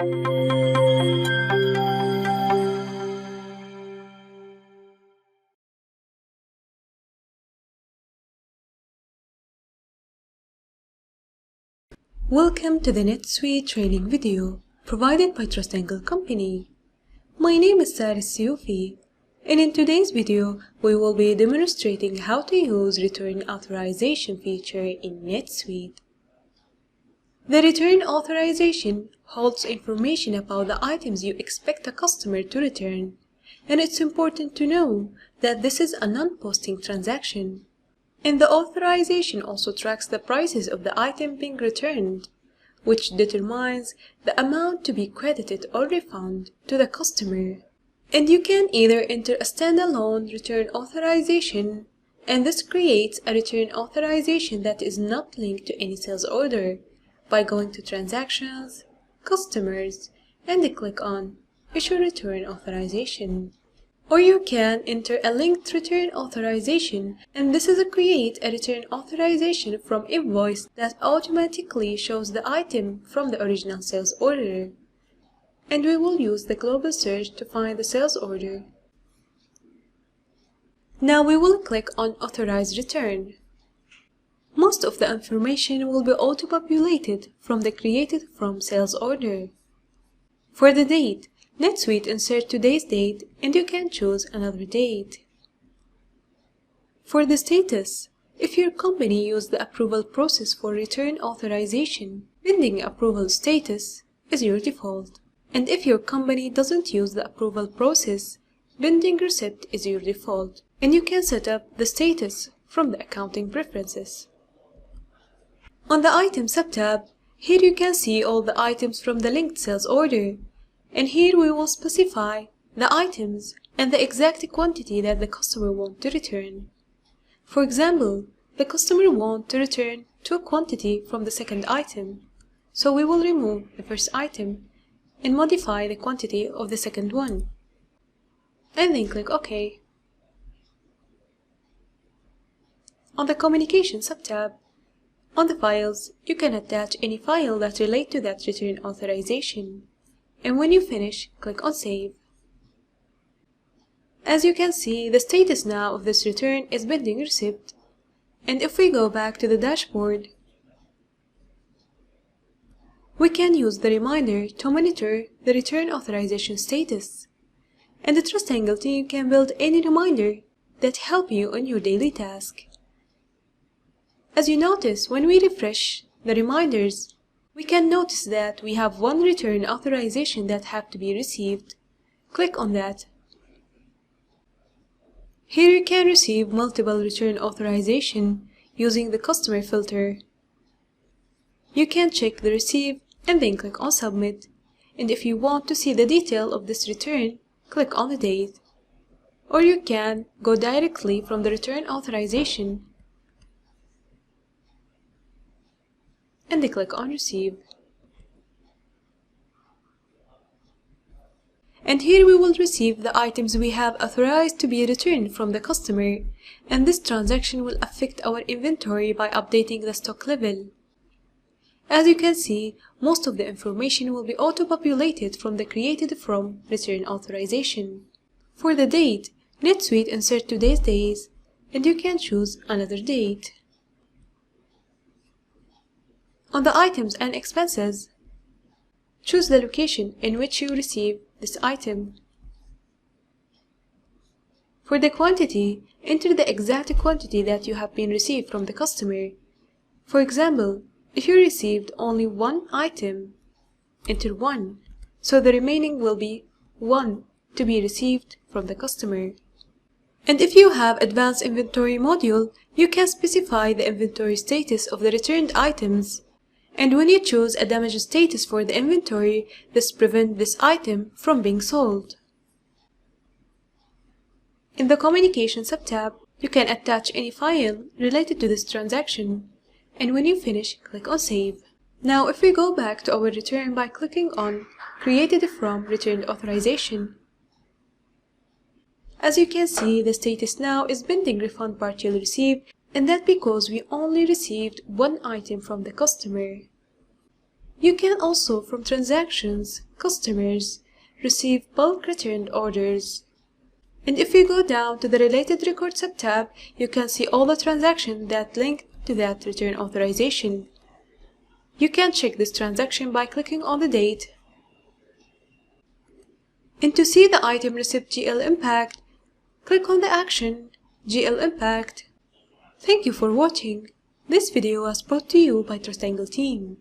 Welcome to the NetSuite training video provided by Triangle Company. My name is Sarah Siyufi, and in today's video we will be demonstrating how to use Return Authorization feature in NetSuite. The Return Authorization holds information about the items you expect a customer to return, and it's important to know that this is a non-posting transaction. And the authorization also tracks the prices of the item being returned, which determines the amount to be credited or refunded to the customer. And you can either enter a standalone return authorization, and this creates a return authorization that is not linked to any sales order, by going to Transactions, Customers, and click on Issue Return Authorization. Or you can enter a linked return authorization, and this is a create a return authorization from invoice that automatically shows the item from the original sales order. And we will use the global search to find the sales order. Now we will click on Authorize Return. Most of the information will be auto-populated from the created from sales order. For the date, NetSuite insert today's date, and you can choose another date. For the status, if your company used the approval process for return authorization, pending approval status is your default. And if your company doesn't use the approval process, pending receipt is your default, and you can set up the status from the accounting preferences. On the item subtab, here you can see all the items from the linked sales order. And here we will specify the items and the exact quantity that the customer wants to return. For example, the customer wants to return 2 quantity from the second item, so we will remove the first item and modify the quantity of the second one. And then click OK. On the Communication subtab, on the files, you can attach any file that relate to that return authorization. And when you finish, click on Save. As you can see, the status now of this return is pending receipt. And if we go back to the dashboard, we can use the reminder to monitor the return authorization status. And the Triangle team can build any reminder that help you on your daily task. As you notice, when we refresh the reminders, we can notice that we have one return authorization that have to be received. Click on that. Here you can receive multiple return authorization using the customer filter. You can check the receive and then click on Submit. And if you want to see the detail of this return, click on the date. Or you can go directly from the return authorization and then click on Receive. And here we will receive the items we have authorized to be returned from the customer, and this transaction will affect our inventory by updating the stock level. As you can see, most of the information will be auto-populated from the created from return authorization. For the date, NetSuite insert today's days, and you can choose another date. On the items and expenses, choose the location in which you receive this item. For the quantity, enter the exact quantity that you have been received from the customer. For example, if you received only 1 item, enter 1, so the remaining will be 1 to be received from the customer. And if you have Advanced Inventory module, you can specify the inventory status of the returned items. And when you choose a damage status for the inventory, this prevents this item from being sold. In the Communication subtab, you can attach any file related to this transaction. And when you finish, click on Save. Now if we go back to our return by clicking on Created from Returned Authorization, as you can see, the status now is pending refund partially received, and that because we only received 1 item from the customer. You can also, from transactions, customers, receive bulk returned orders. And if you go down to the Related Record subtab, you can see all the transactions that link to that return authorization. You can check this transaction by clicking on the date. And to see the item receipt GL impact, click on the action GL impact. Thank you for watching. This video was brought to you by TrustAngle team.